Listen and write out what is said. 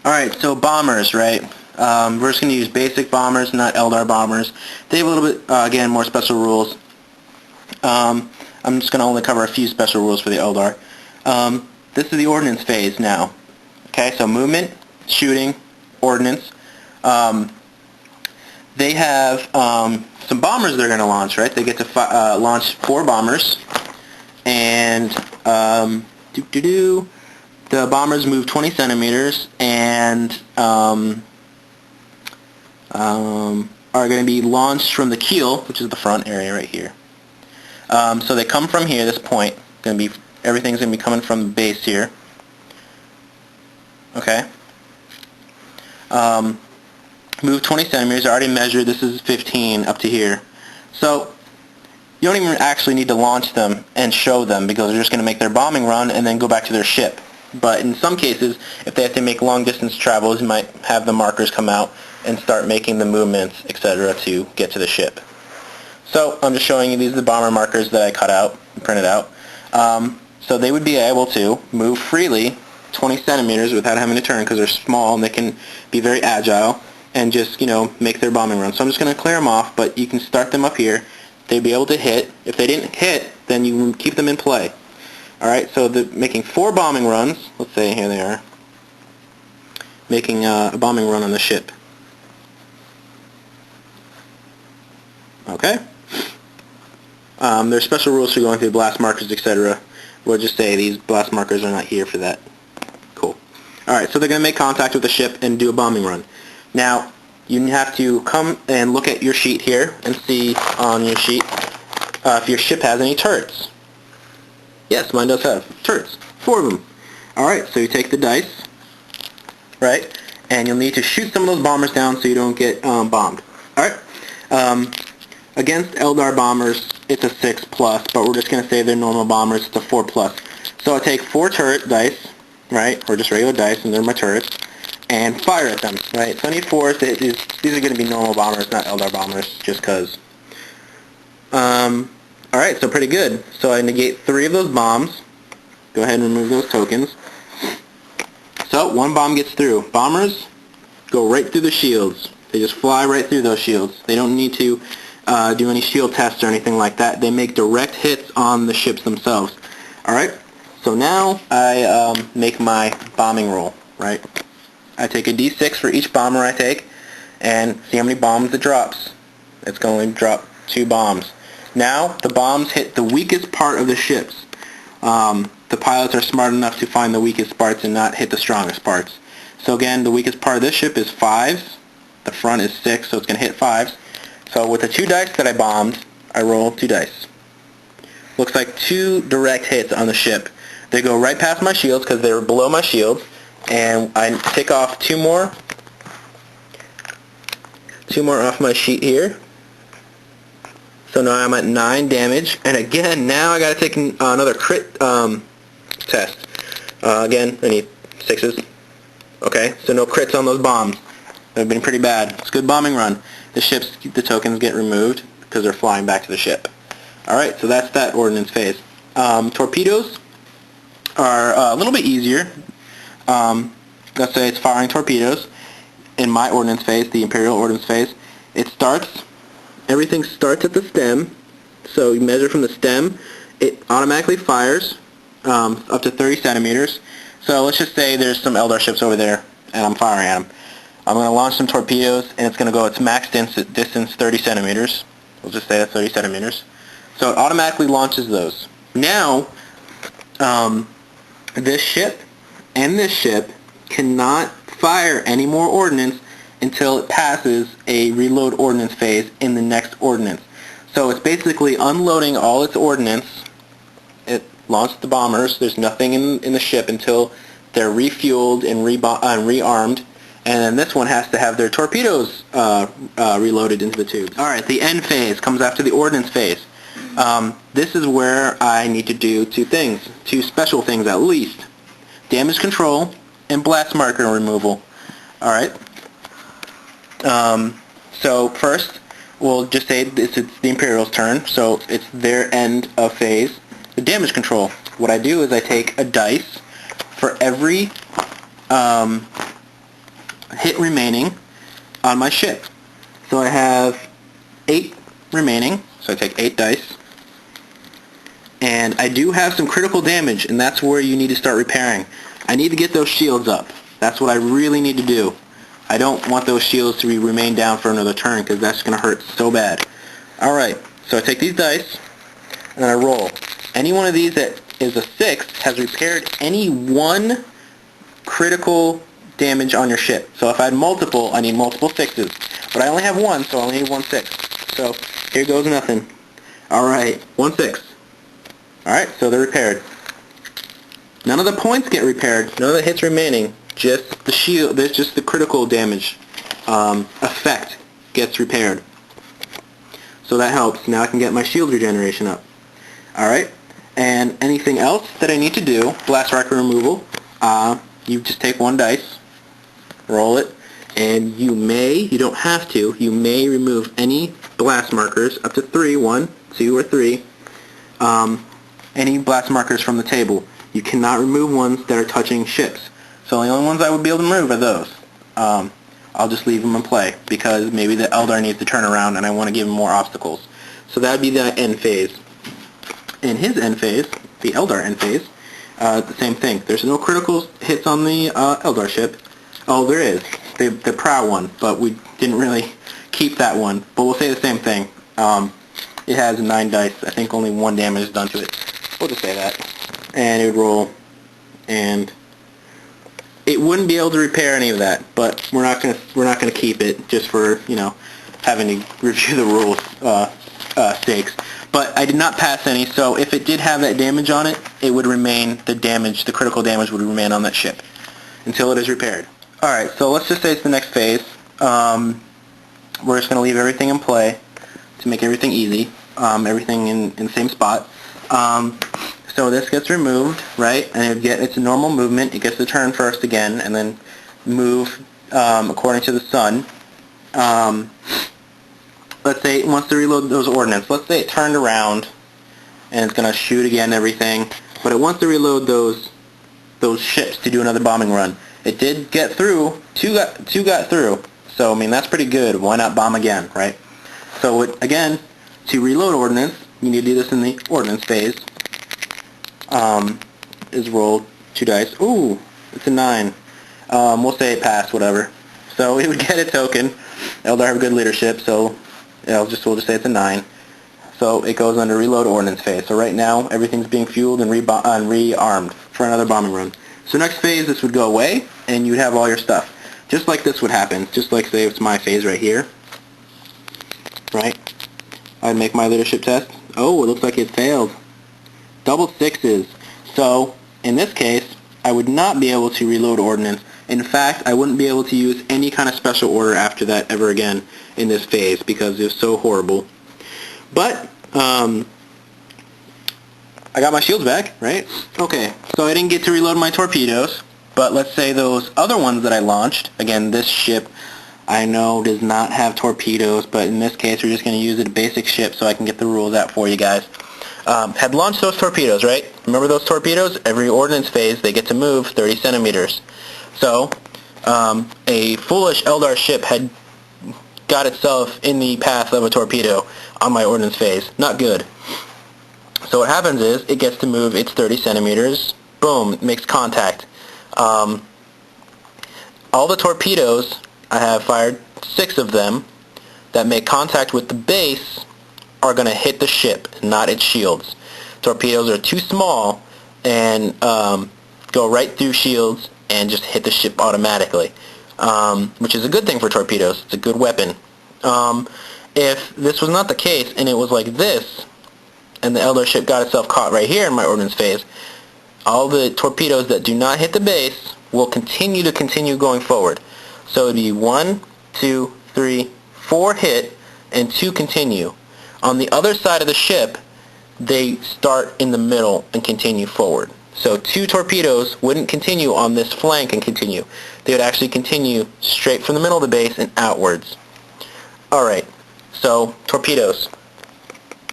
Alright, so bombers, right? We're just going to use basic bombers, not Eldar bombers. They have a little bit, again, more special rules. I'm just going to only cover a few special rules for the Eldar. This is the ordnance phase now. Okay, so movement, shooting, ordnance. They have some bombers they're going to launch, right? They get to launch 4 bombers. And the bombers move 20 centimeters and are going to be launched from the keel, which is the front area right here. So they come from here, this point. Everything's going to be coming from the base here. Okay. Move 20 centimeters. I already measured. This is 15 up to here. So you don't even actually need to launch them and show them because they're just going to make their bombing run and then go back to their ship. But in some cases, if they have to make long distance travels, you might have the markers come out and start making the movements, etc. to get to the ship. So I'm just showing you these are the bomber markers that I cut out and printed out. So they would be able to move freely 20 centimeters without having to turn because they're small and they can be very agile and just, make their bombing run. So I'm just going to clear them off, but you can start them up here. They'd be able to hit. If they didn't hit, then you keep them in play. Alright, so they're making 4 bombing runs. Let's say here they are. Making a bombing run on the ship. Okay? There's special rules for going through blast markers, etc. We'll just say these blast markers are not here for that. Cool. Alright, so they're going to make contact with the ship and do a bombing run. Now, you have to come and look at your sheet here and see on your sheet if your ship has any turrets. Yes, mine does have turrets. 4 of them. Alright, so you take the dice, right, and you'll need to shoot some of those bombers down so you don't get bombed. Alright? Against Eldar bombers, it's a 6+, but we're just going to say they're normal bombers, it's a 4+. So I take 4 turret dice, right, or just regular dice, and they're my turrets, and fire at them, right? So I need 4s. These are going to be normal bombers, not Eldar bombers, just because. Alright, so pretty good. So I negate 3 of those bombs. Go ahead and remove those tokens. So 1 bomb gets through. Bombers go right through the shields. They just fly right through those shields. They don't need to do any shield tests or anything like that. They make direct hits on the ships themselves. Alright, so now I make my bombing roll, right? I take a d6 for each bomber I take and see how many bombs it drops. It's going to drop 2 bombs. Now the bombs hit the weakest part of the ships. The pilots are smart enough to find the weakest parts and not hit the strongest parts. So again, the weakest part of this ship is 5s. The front is 6, so it's going to hit 5s. So with the 2 dice that I bombed, I roll 2 dice. Looks like 2 direct hits on the ship. They go right past my shields because they were below my shields. And I take off 2 more. 2 more off my sheet here. So now I'm at 9 damage. And again, now I got to take another crit test. Again, I need 6s. Okay, so no crits on those bombs. They've been pretty bad. It's a good bombing run. The tokens get removed because they're flying back to the ship. Alright, so that's that ordnance phase. Torpedoes are a little bit easier. Let's say it's firing torpedoes. In my ordnance phase, the Imperial ordnance phase, everything starts at the stem. So you measure from the stem. It automatically fires up to 30 centimeters. So let's just say there's some Eldar ships over there and I'm firing at them. I'm going to launch some torpedoes and it's going to go its max distance 30 centimeters. We'll just say that's 30 centimeters. So it automatically launches those. Now, this ship and this ship cannot fire any more ordnance until it passes a reload ordnance phase in the next ordnance. So it's basically unloading all its ordnance. It launched the bombers. There's nothing in the ship until they're refueled and rearmed. And then this one has to have their torpedoes reloaded into the tubes. Alright, the end phase comes after the ordnance phase. This is where I need to do 2 things. 2 special things at least. Damage control and blast marker removal. Alright. So first, we'll just say it's the Imperial's turn, so it's their end of phase. The damage control. What I do is I take a dice for every hit remaining on my ship. So I have 8 remaining, so I take 8 dice. And I do have some critical damage, and that's where you need to start repairing. I need to get those shields up. That's what I really need to do. I don't want those shields to remain down for another turn, because that's going to hurt so bad. Alright, so I take these dice, and I roll. Any one of these that is a 6 has repaired any one critical damage on your ship. So if I had multiple, I need multiple 6s. But I only have 1, so I only need 1 6. So here goes nothing. Alright, 1 6. Alright, so they're repaired. None of the points get repaired, none of the hits remaining, just the shield, there's just the critical damage effect gets repaired. So that helps. Now I can get my shield regeneration up. Alright, and anything else that I need to do, blast rocket removal, you just take 1 dice, roll it, and you don't have to, you may remove any blast markers, up to 3, 1, 2, or 3, any blast markers from the table. You cannot remove ones that are touching ships. So the only ones I would be able to remove are those. I'll just leave them in play because maybe the Eldar needs to turn around and I want to give him more obstacles. So that would be the end phase. In his end phase, the Eldar end phase, the same thing. There's no critical hits on the Eldar ship. Oh, there is. The prow one, but we didn't really keep that one. But we'll say the same thing. It has 9 dice. I think only 1 damage is done to it. We'll just say that. And it would roll, and it wouldn't be able to repair any of that. But we're not gonna keep it just for having to review the rules stakes. But I did not pass any, so if it did have that damage on it, it would remain the critical damage would remain on that ship until it is repaired. All right, so let's just say it's the next phase. We're just gonna leave everything in play to make everything easy. Everything in the same spot. So this gets removed, right? And it's a normal movement. It gets to turn first again, and then move according to the sun. Let's say it wants to reload those ordnance. Let's say it turned around, and it's going to shoot again and everything, but it wants to reload those ships to do another bombing run. It did get through. Two got through. So I mean that's pretty good. Why not bomb again, right? So again, to reload ordnance, you need to do this in the ordnance phase. Is roll 2 dice. Ooh, it's a 9. We'll say it passed, whatever. So it would get a token. Eldar have good leadership, so we'll just say it's a 9. So it goes under reload ordnance phase. So right now everything's being fueled and rearmed for another bombing run. So next phase this would go away and you'd have all your stuff. Just like this would happen. Just like say it's my phase right here. Right? I'd make my leadership test. Oh, it looks like it failed. Double 6s. So, in this case, I would not be able to reload ordnance. In fact, I wouldn't be able to use any kind of special order after that ever again in this phase because it was so horrible. But, I got my shields back, right? Okay, so I didn't get to reload my torpedoes, but let's say those other ones that I launched, again, this ship, I know does not have torpedoes, but in this case, we're just going to use a basic ship so I can get the rules out for you guys. Had launched those torpedoes, right? Remember those torpedoes? Every ordnance phase, they get to move 30 centimeters. So, a foolish Eldar ship had got itself in the path of a torpedo on my ordnance phase. Not good. So what happens is, it gets to move its 30 centimeters. Boom, it makes contact. All the torpedoes, I have fired 6 of them, that make contact with the base are going to hit the ship, not its shields. Torpedoes are too small and go right through shields and just hit the ship automatically, which is a good thing for torpedoes. It's a good weapon. If this was not the case and it was like this, and the Eldar ship got itself caught right here in my ordnance phase, all the torpedoes that do not hit the base will continue going forward. So it would be 1, 2, 3, 4 hit, and 2 continue. On the other side of the ship, they start in the middle and continue forward. So 2 torpedoes wouldn't continue on this flank and continue. They would actually continue straight from the middle of the base and outwards. Alright, so torpedoes.